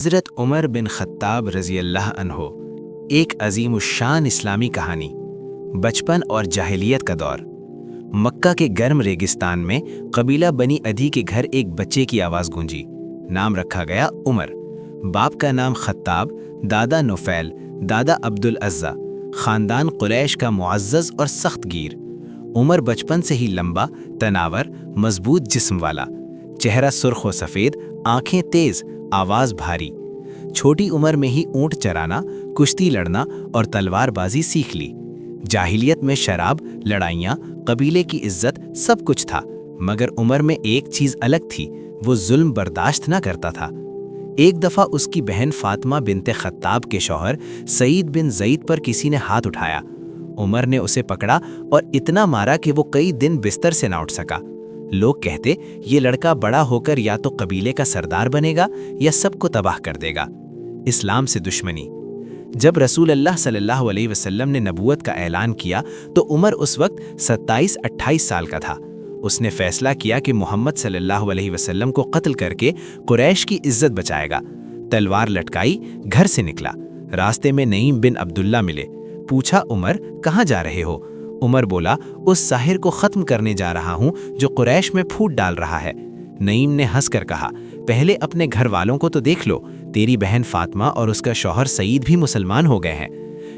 حضرت عمر بن خطاب رضی اللہ عنہ ایک عظیم الشان اسلامی کہانی۔ بچپن اور جاہلیت کا دور۔ مکہ کے گرم ریگستان میں قبیلہ بنی ادھی کے گھر ایک بچے کی آواز گونجی۔ نام رکھا گیا عمر۔ باپ کا نام خطاب، دادا نفیل، دادا عبدالعزہ، خاندان قریش کا معزز اور سخت گیر۔ عمر بچپن سے ہی لمبا، تناور، مضبوط جسم والا، چہرہ سرخ و سفید، آنکھیں تیز، آواز بھاری۔ چھوٹی عمر میں ہی اونٹ چرانا، کشتی لڑنا اور تلوار بازی سیکھ لی۔ جاہلیت میں شراب، لڑائیاں، قبیلے کی عزت سب کچھ تھا، مگر عمر میں ایک چیز الگ تھی، وہ ظلم برداشت نہ کرتا تھا۔ ایک دفعہ اس کی بہن فاطمہ بنت خطاب کے شوہر سعید بن زید پر کسی نے ہاتھ اٹھایا۔ عمر نے اسے پکڑا اور اتنا مارا کہ وہ کئی دن بستر سے نہ اٹھ سکا۔ لوگ کہتے یہ لڑکا بڑا ہو کر یا تو قبیلے کا سردار بنے گا یا سب کو تباہ کر دے گا۔ اسلام سے دشمنی۔ جب رسول اللہ صلی اللہ علیہ وسلم نے نبوت کا اعلان کیا تو عمر اس وقت 27-28 سال کا تھا۔ اس نے فیصلہ کیا کہ محمد صلی اللہ علیہ وسلم کو قتل کر کے قریش کی عزت بچائے گا۔ تلوار لٹکائی، گھر سے نکلا۔ راستے میں نعیم بن عبداللہ ملے۔ پوچھا عمر کہاں جا رہے ہو؟ عمر بولا اس ساحر کو ختم کرنے جا رہا ہوں جو قریش میں پھوٹ ڈال رہا ہے۔ نعیم نے ہنس کر کہا پہلے اپنے گھر والوں کو تو دیکھ لو، تیری بہن فاطمہ اور اس کا شوہر سعید بھی مسلمان ہو گئے ہیں۔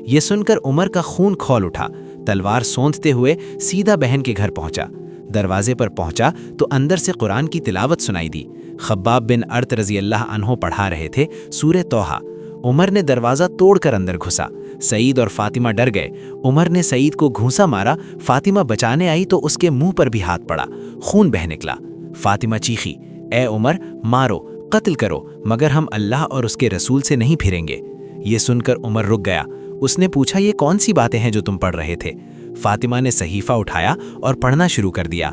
یہ سن کر عمر کا خون کھول اٹھا۔ تلوار سونتتے ہوئے سیدھا بہن کے گھر پہنچا۔ دروازے پر پہنچا تو اندر سے قرآن کی تلاوت سنائی دی۔ خباب بن ارت رضی اللہ عنہ پڑھا رہے تھے سورہ توحہ۔ عمر نے دروازہ توڑ کر اندر گھسا۔ سعید اور فاطمہ ڈر گئے۔ عمر نے سعید کو گھونسا مارا۔ فاطمہ بچانے آئی تو اس کے منہ پر بھی ہاتھ پڑا، خون بہہ نکلا۔ فاطمہ چیخی اے عمر، مارو، قتل کرو، مگر ہم اللہ اور اس کے رسول سے نہیں پھریں گے۔ یہ سن کر عمر رک گیا۔ اس نے پوچھا یہ کون سی باتیں ہیں جو تم پڑھ رہے تھے؟ فاطمہ نے صحیفہ اٹھایا اور پڑھنا شروع کر دیا۔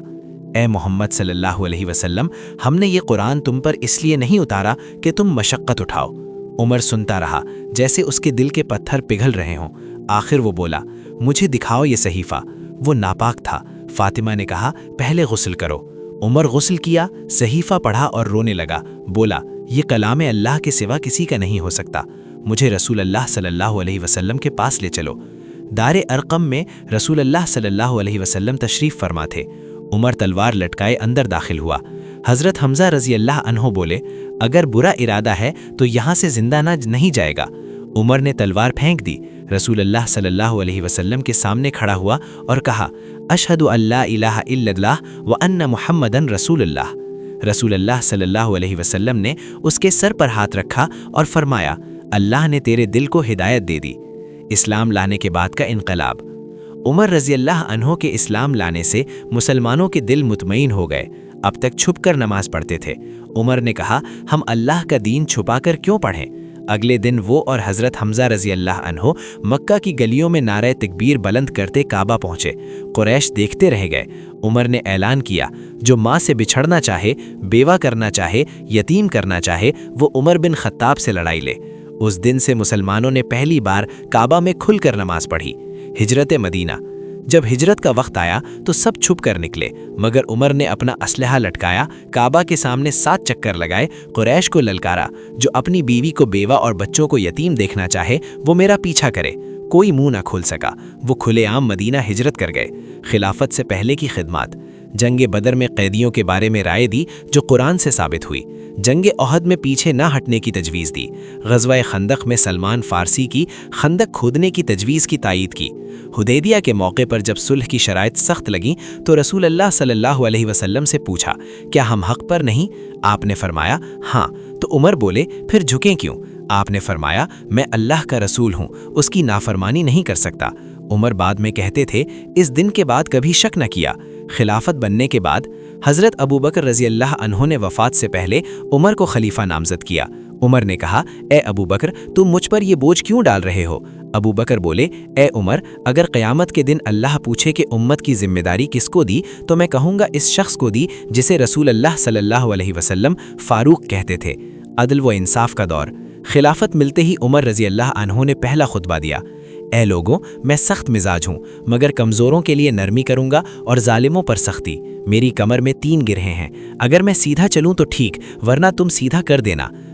اے محمد صلی اللہ علیہ وسلم، ہم نے یہ قرآن تم پر اس لیے نہیں اتارا کہ تم مشقت اٹھاؤ۔ عمر سنتا رہا جیسے اس کے دل کے پتھر پگھل رہے ہوں۔ آخر وہ بولا مجھے دکھاؤ یہ صحیفہ۔ وہ ناپاک تھا۔ فاطمہ نے کہا پہلے غسل کرو۔ عمر غسل کیا، صحیفہ پڑھا اور رونے لگا۔ بولا یہ کلام اللہ کے سوا کسی کا نہیں ہو سکتا، مجھے رسول اللہ صلی اللہ علیہ وسلم کے پاس لے چلو۔ دار ارقم میں رسول اللہ صلی اللہ علیہ وسلم تشریف فرما تھے۔ عمر تلوار لٹکائے اندر داخل ہوا۔ حضرت حمزہ رضی اللہ عنہ بولے اگر برا ارادہ ہے تو یہاں سے زندہ نہیں جائے گا۔ عمر نے تلوار پھینک دی۔ رسول اللہ صلی اللہ علیہ وسلم کے سامنے کھڑا ہوا اور کہا اشہد ان لا الہ الا اللہ وان محمدن رسول اللہ۔ رسول اللہ صلی اللہ علیہ وسلم نے اس کے سر پر ہاتھ رکھا اور فرمایا اللہ نے تیرے دل کو ہدایت دے دی۔ اسلام لانے کے بعد کا انقلاب۔ عمر رضی اللہ عنہ کے اسلام لانے سے مسلمانوں کے دل مطمئن ہو گئے۔ اب تک چھپ کر نماز پڑھتے تھے۔ عمر نے کہا ہم اللہ کا دین چھپا کر کیوں پڑھیں؟ اگلے دن وہ اور حضرت حمزہ رضی اللہ عنہ مکہ کی گلیوں میں نعرہ تکبیر بلند کرتے کعبہ پہنچے۔ قریش دیکھتے رہ گئے۔ عمر نے اعلان کیا جو ماں سے بچھڑنا چاہے، بیوہ کرنا چاہے، یتیم کرنا چاہے، وہ عمر بن خطاب سے لڑائی لے۔ اس دن سے مسلمانوں نے پہلی بار کعبہ میں کھل کر نماز پڑھی۔ ہجرت مدینہ۔ جب ہجرت کا وقت آیا تو سب چھپ کر نکلے، مگر عمر نے اپنا اسلحہ لٹکایا، کعبہ کے سامنے 7 چکر لگائے، قریش کو للکارا جو اپنی بیوی کو بیوہ اور بچوں کو یتیم دیکھنا چاہے وہ میرا پیچھا کرے۔ کوئی منہ نہ کھول سکا۔ وہ کھلے عام مدینہ ہجرت کر گئے۔ خلافت سے پہلے کی خدمات۔ جنگ بدر میں قیدیوں کے بارے میں رائے دی جو قرآن سے ثابت ہوئی۔ جنگ احد میں پیچھے نہ ہٹنے کی تجویز دی۔ غزوہ خندق میں سلمان فارسی کی خندق کھودنے کی تجویز کی تائید کی۔ حدیبیہ کے موقع پر جب صلح کی شرائط سخت لگیں تو رسول اللہ صلی اللہ علیہ وسلم سے پوچھا کیا ہم حق پر نہیں؟ آپ نے فرمایا ہاں۔ تو عمر بولے پھر جھکیں کیوں؟ آپ نے فرمایا میں اللہ کا رسول ہوں، اس کی نافرمانی نہیں کر سکتا۔ عمر بعد میں کہتے تھے اس دن کے بعد کبھی شک نہ کیا۔ خلافت بننے کے بعد حضرت ابوبکر رضی اللہ عنہ نے وفات سے پہلے عمر کو خلیفہ نامزد کیا۔ عمر نے کہا اے ابوبکر تم مجھ پر یہ بوجھ کیوں ڈال رہے ہو؟ ابوبکر بولے اے عمر اگر قیامت کے دن اللہ پوچھے کہ امت کی ذمہ داری کس کو دی تو میں کہوں گا اس شخص کو دی جسے رسول اللہ صلی اللہ علیہ وسلم فاروق کہتے تھے۔ عدل و انصاف کا دور۔ خلافت ملتے ہی عمر رضی اللہ عنہ نے پہلا خطبہ دیا اے لوگوں میں سخت مزاج ہوں مگر کمزوروں کے لیے نرمی کروں گا اور ظالموں پر سختی۔ میری کمر میں 3 گرہیں ہیں، اگر میں سیدھا چلوں تو ٹھیک ورنہ تم سیدھا کر دینا۔